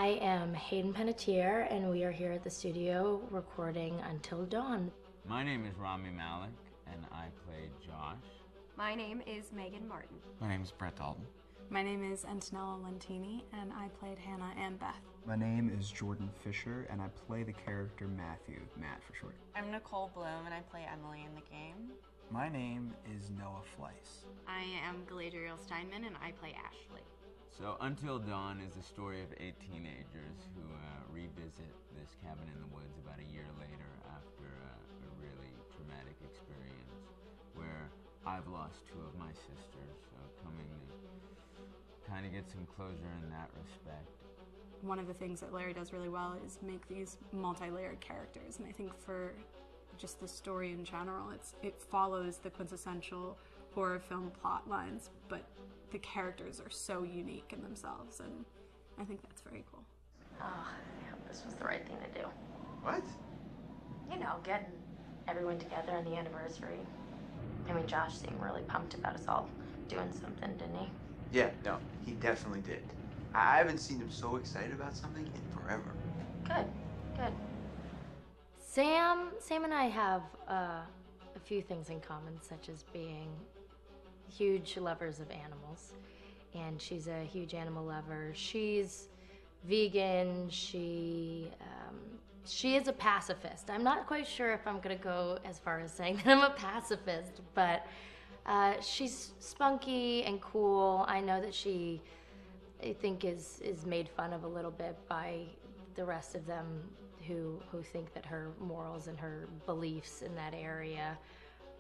I am Hayden Panettiere, and we are here at the studio recording Until Dawn. My name is Rami Malek, and I play Josh. My name is Megan Martin. My name is Brett Dalton. My name is Antonella Lentini, and I played Hannah and Beth. My name is Jordan Fisher, and I play the character Matthew, Matt for short. I'm Nicole Bloom, and I play Emily in the game. My name is Noah Fleiss. I am Galadriel Steinman, and I play Ashley. So Until Dawn is the story of 8 teenagers who revisit this cabin in the woods about a year later after a really traumatic experience where I've lost 2 of my sisters, so coming to kind of get some closure in that respect. One of the things that Larry does really well is make these multi-layered characters, and I think for just the story in general, it follows the quintessential horror film plot lines, but the characters are so unique in themselves, and I think that's very cool. Oh, yeah, this was the right thing to do. What? You know, getting everyone together on the anniversary. I mean, Josh seemed really pumped about us all doing something, didn't he? Yeah, no, he definitely did. I haven't seen him so excited about something in forever. Good, good. Sam and I have a few things in common, such as being huge lovers of animals, and she's a huge animal lover. She's vegan. She is a pacifist. I'm not quite sure if I'm gonna go as far as saying that I'm a pacifist, but she's spunky and cool. I know that she, I think, is made fun of a little bit by the rest of them who think that her morals and her beliefs in that area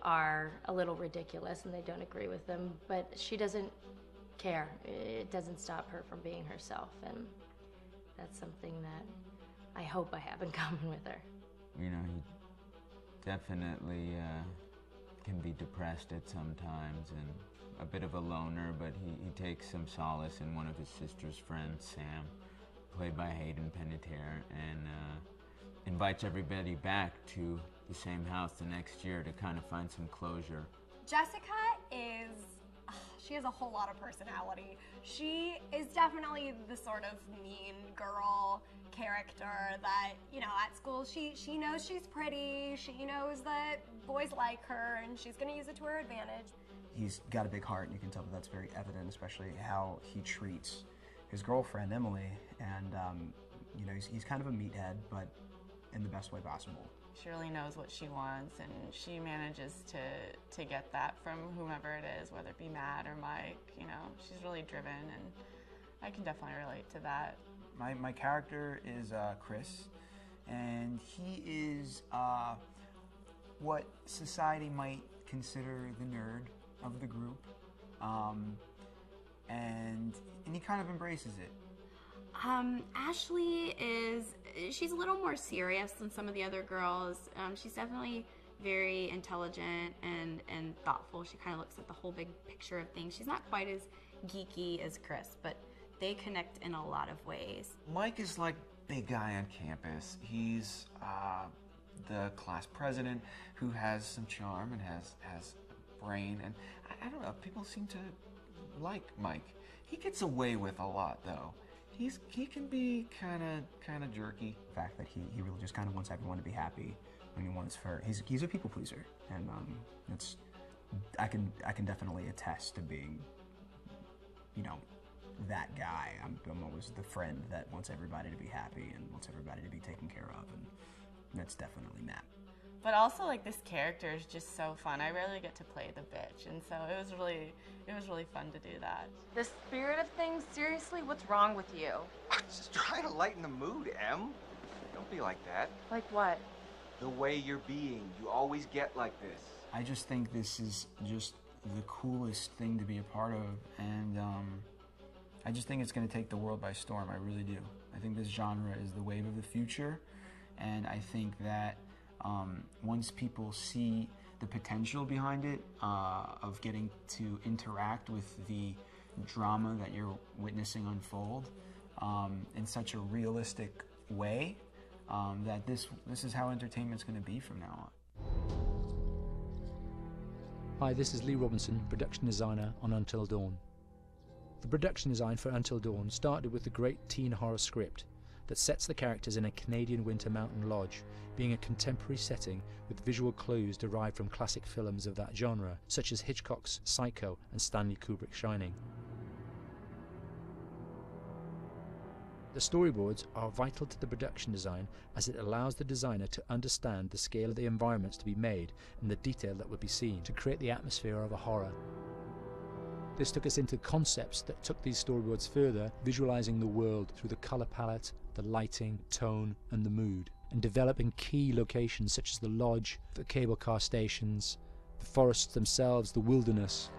are a little ridiculous and they don't agree with them, but she doesn't care. It doesn't stop her from being herself, and that's something that I hope I have in common with her. You know, he definitely can be depressed at some times and a bit of a loner, but he takes some solace in one of his sister's friends, Sam, played by Hayden Panettiere, and invites everybody back to the same house the next year to kind of find some closure. Jessica she has a whole lot of personality. She is definitely the sort of mean girl character that, you know, at school she knows she's pretty, she knows that boys like her, and she's gonna use it to her advantage. He's got a big heart, and you can tell that that's very evident, especially how he treats his girlfriend, Emily, and you know, he's kind of a meathead, but in the best way possible. She really knows what she wants, and she manages to get that from whomever it is, whether it be Matt or Mike. You know, she's really driven, and I can definitely relate to that. My character is Chris, and he is what society might consider the nerd of the group, and he kind of embraces it. Ashley she's a little more serious than some of the other girls. She's definitely very intelligent and thoughtful. She kind of looks at the whole big picture of things. She's not quite as geeky as Chris, but they connect in a lot of ways. Mike is like big guy on campus. He's the class president who has some charm and has a brain, and I don't know, people seem to like Mike. He gets away with a lot, though. He can be kind of jerky. The fact that he really just kind of wants everyone to be happy, and he's a people pleaser, and I can definitely attest to being, you know, that guy. I'm always the friend that wants everybody to be happy and wants everybody to be taken care of, and that's definitely Matt. But also, like, this character is just so fun. I rarely get to play the bitch, and so it was really fun to do that. The spirit of things, seriously, what's wrong with you? I'm just trying to lighten the mood, Em. Don't be like that. Like what? The way you're being. You always get like this. I just think this is just the coolest thing to be a part of, and I just think it's going to take the world by storm. I really do. I think this genre is the wave of the future, and I think that once people see the potential behind it, of getting to interact with the drama that you're witnessing unfold in such a realistic way, that this is how entertainment's going to be from now on. Hi, this is Lee Robinson, production designer on Until Dawn. The production design for Until Dawn started with the great teen horror script, that sets the characters in a Canadian winter mountain lodge, being a contemporary setting with visual clues derived from classic films of that genre, such as Hitchcock's Psycho and Stanley Kubrick's Shining. The storyboards are vital to the production design, as it allows the designer to understand the scale of the environments to be made and the detail that would be seen to create the atmosphere of a horror. This took us into concepts that took these storyboards further, visualizing the world through the color palette, the lighting, tone and the mood, and developing key locations such as the lodge, the cable car stations, the forests themselves, the wilderness.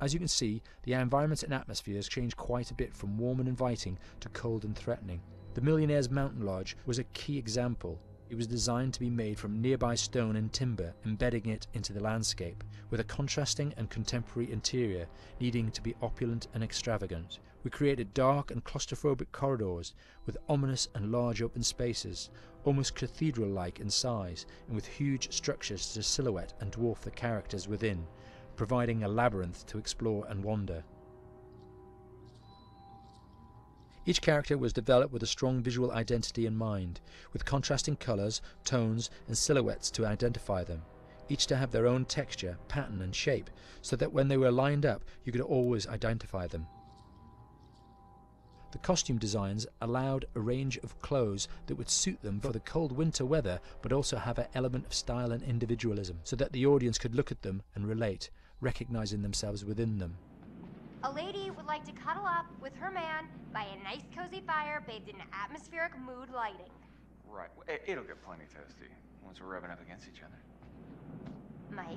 As you can see, the environments and atmospheres change quite a bit from warm and inviting to cold and threatening. The Millionaire's Mountain Lodge was a key example. It was designed to be made from nearby stone and timber, embedding it into the landscape, with a contrasting and contemporary interior needing to be opulent and extravagant. We created dark and claustrophobic corridors with ominous and large open spaces, almost cathedral-like in size, and with huge structures to silhouette and dwarf the characters within, providing a labyrinth to explore and wander. Each character was developed with a strong visual identity in mind, with contrasting colours, tones and silhouettes to identify them, each to have their own texture, pattern and shape, so that when they were lined up you could always identify them. The costume designs allowed a range of clothes that would suit them for the cold winter weather, but also have an element of style and individualism, so that the audience could look at them and relate, recognizing themselves within them. A lady would like to cuddle up with her man by a nice cozy fire bathed in atmospheric mood lighting. Right. It'll get plenty toasty once we're rubbing up against each other. Mike,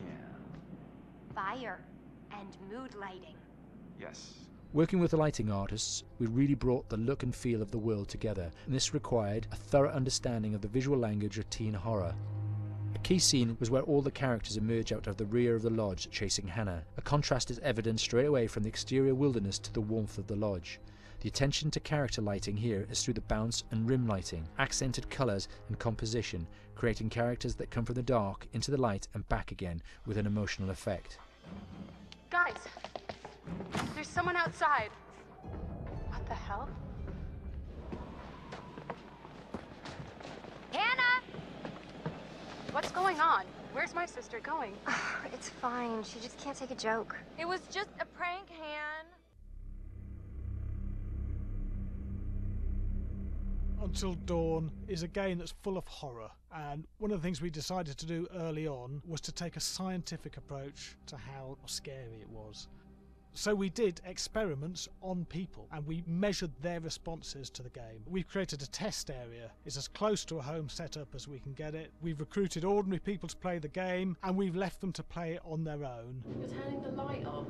fire and mood lighting. Yes. Working with the lighting artists, we really brought the look and feel of the world together, and this required a thorough understanding of the visual language of teen horror. A key scene was where all the characters emerge out of the rear of the lodge chasing Hannah. A contrast is evident straight away from the exterior wilderness to the warmth of the lodge. The attention to character lighting here is through the bounce and rim lighting, accented colours and composition, creating characters that come from the dark into the light and back again with an emotional effect. Guys, there's someone outside. What the hell? Hannah! What's going on? Where's my sister going? It's fine. She just can't take a joke. It was just a prank, Han. Until Dawn is a game that's full of horror, and one of the things we decided to do early on was to take a scientific approach to how scary it was. So we did experiments on people and we measured their responses to the game. We've created a test area. It's as close to a home setup as we can get it. We've recruited ordinary people to play the game and we've left them to play it on their own. You're turning the light off.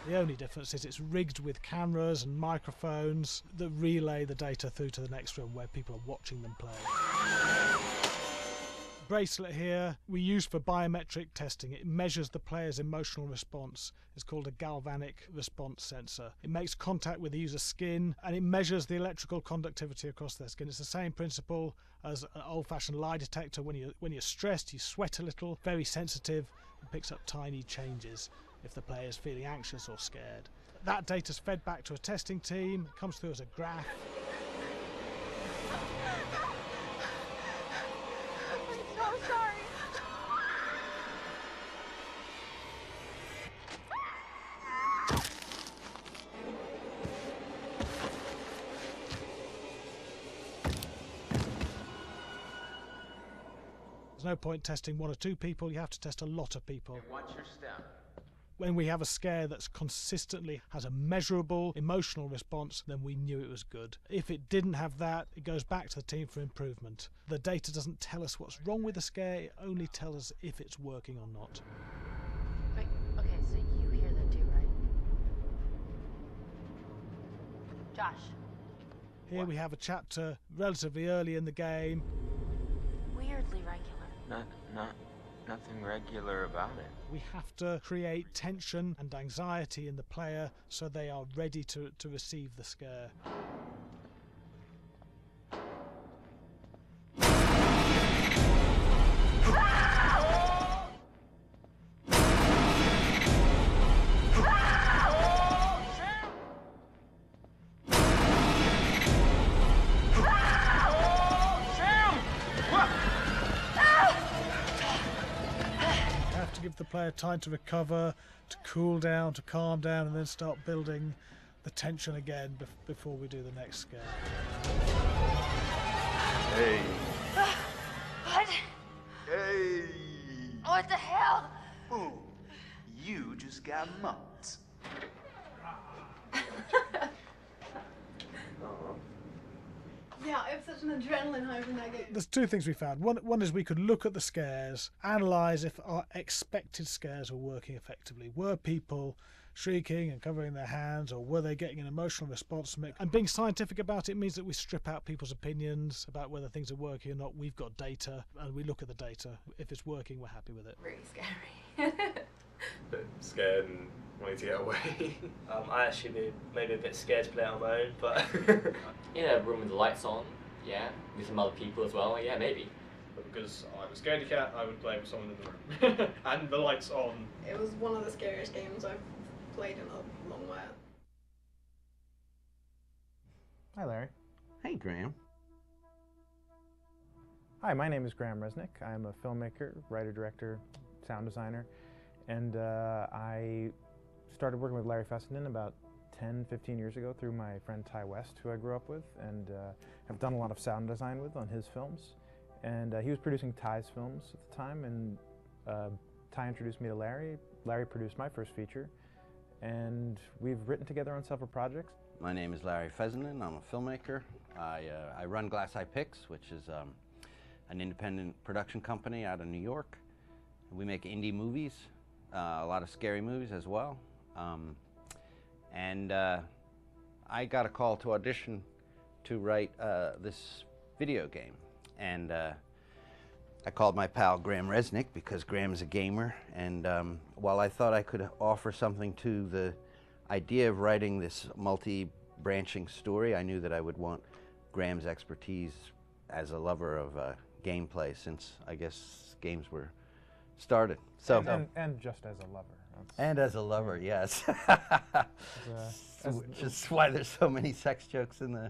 The only difference is it's rigged with cameras and microphones that relay the data through to the next room where people are watching them play. Bracelet here we use for biometric testing. It measures the player's emotional response. It's called a galvanic response sensor. It makes contact with the user's skin and it measures the electrical conductivity across their skin. It's the same principle as an old-fashioned lie detector. When you're stressed, you sweat a little, very sensitive, and picks up tiny changes if the player is feeling anxious or scared. That data's fed back to a testing team, it comes through as a graph. I'm so sorry. There's no point testing one or two people, you have to test a lot of people. And what's your step? When we have a scare that's consistently has a measurable emotional response, then we knew it was good. If it didn't have that, it goes back to the team for improvement. The data doesn't tell us what's wrong with the scare, it only tells us if it's working or not. Wait, okay, so you hear that too, right? Josh. Here we have a chapter relatively early in the game. Weirdly regular. Nothing regular about it. We have to create tension and anxiety in the player so they are ready to receive the scare. give the player time to recover, to cool down, to calm down, and then start building the tension again before we do the next scare. Hey. What? Hey. What the hell? Boom. You just got mugged. Yeah, I have such an adrenaline high from that game. There's two things we found. One is we could look at the scares, analyse if our expected scares were working effectively. Were people shrieking and covering their hands, or were they getting an emotional response from it? And being scientific about it means that we strip out people's opinions about whether things are working or not. We've got data, and we look at the data. If it's working, we're happy with it. Really scary. Bit scared and wanting to get away. I actually be maybe a bit scared to play on my own, but in a room with the lights on, yeah, with some other people as well, yeah, maybe. But because I'm a scaredy cat, I would play with someone in the room. And the lights on. It was one of the scariest games I've played in a long while. Hi, Larry. Hey, Graham. Hi, my name is Graham Resnick. I'm a filmmaker, writer, director, sound designer, and I started working with Larry Fessenden about 10, 15 years ago through my friend Ty West, who I grew up with, and have done a lot of sound design with on his films. And he was producing Ty's films at the time, and Ty introduced me to Larry. Larry produced my first feature, and we've written together on several projects. My name is Larry Fessenden. I'm a filmmaker. I run Glass Eye Pix, which is an independent production company out of New York. We make indie movies, a lot of scary movies as well. And I got a call to audition to write this video game. And I called my pal Graham Resnick because Graham's a gamer. And while I thought I could offer something to the idea of writing this multi-branching story, I knew that I would want Graham's expertise as a lover of gameplay, since I guess games were started. So and just as a lover. And as a lover, yes. As just why there's so many sex jokes in the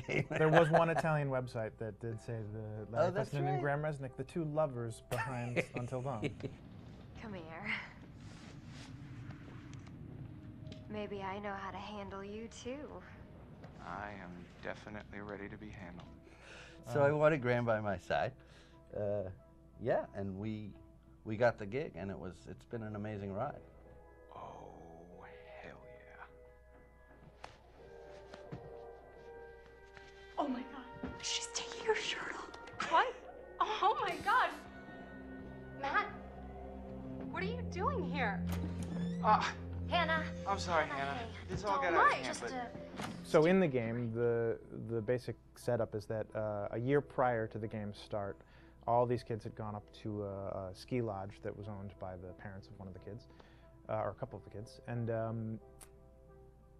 game. There was one Italian website that did say the Larry that's Fessenden and right. Graham Resnick, the two lovers behind Until Dawn. Come here. Maybe I know how to handle you too. I am definitely ready to be handled. So I wanted Graham by my side. Yeah, and we got the gig, and it's been an amazing ride. Oh, hell yeah. Oh my god. She's taking her shirt off. What? Oh my god. Matt, what are you doing here? Hannah. I'm sorry, Hannah. This all got Don't out of mind, hand, just but... So in the game, the basic setup is that a year prior to the game's start, all these kids had gone up to a ski lodge that was owned by the parents of one of the kids, or a couple of the kids, and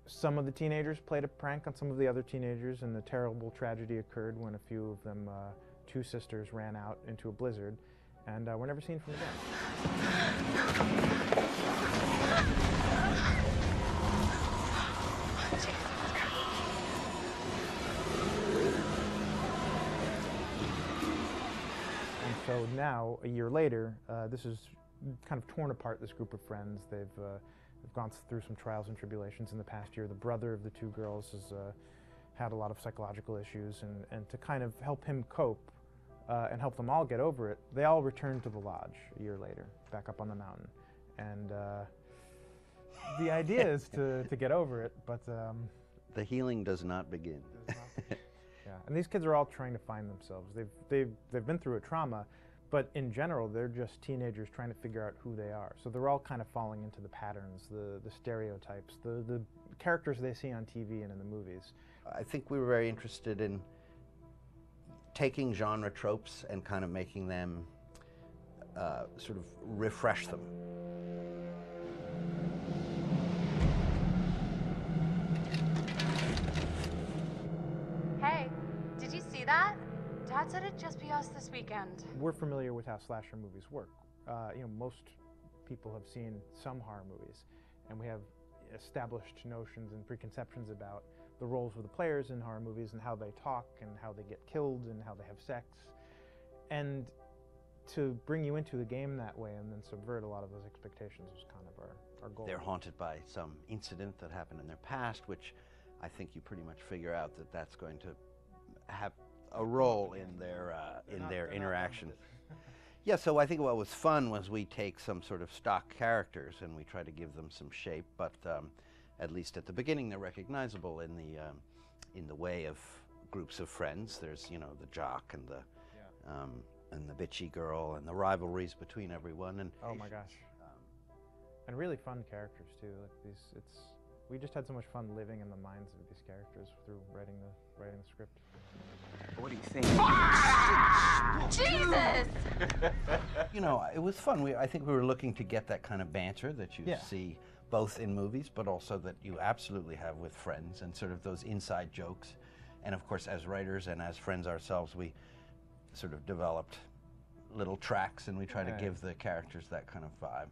some of the teenagers played a prank on some of the other teenagers, and a terrible tragedy occurred when a few of them, two sisters, ran out into a blizzard, and were never seen from again. So now, a year later, this is kind of torn apart, this group of friends. They've gone through some trials and tribulations in the past year. The brother of the two girls has had a lot of psychological issues, and to kind of help him cope and help them all get over it, they all returned to the lodge a year later, back up on the mountain. And the idea is to get over it, but... the healing does not begin. Yeah, and these kids are all trying to find themselves. They've been through a trauma, but in general, they're just teenagers trying to figure out who they are. So they're all kind of falling into the patterns, the stereotypes, the characters they see on TV and in the movies. I think we were very interested in taking genre tropes and kind of making them sort of refresh them. Hey, did you see that? Dad said it'd just be us this weekend. We're familiar with how slasher movies work. Most people have seen some horror movies, and we have established notions and preconceptions about the roles of the players in horror movies and how they talk and how they get killed and how they have sex. And to bring you into the game that way and then subvert a lot of those expectations was kind of our goal. They're haunted by some incident that happened in their past, which I think you pretty much figure out that that's going to have a role in their interaction. Yeah, so I think what was fun was we take some sort of stock characters and we try to give them some shape, but at least at the beginning they're recognizable in the way of groups of friends. There's, you know, the jock and the bitchy girl and the rivalries between everyone. And oh my gosh, and really fun characters too. Like we just had so much fun living in the minds of these characters through writing the script. What do you think? Jesus! You know, it was fun. I think we were looking to get that kind of banter that you see both in movies, but also that you absolutely have with friends, and sort of those inside jokes. And of course, as writers and as friends ourselves, we sort of developed little tracks, and we try to give the characters that kind of vibe.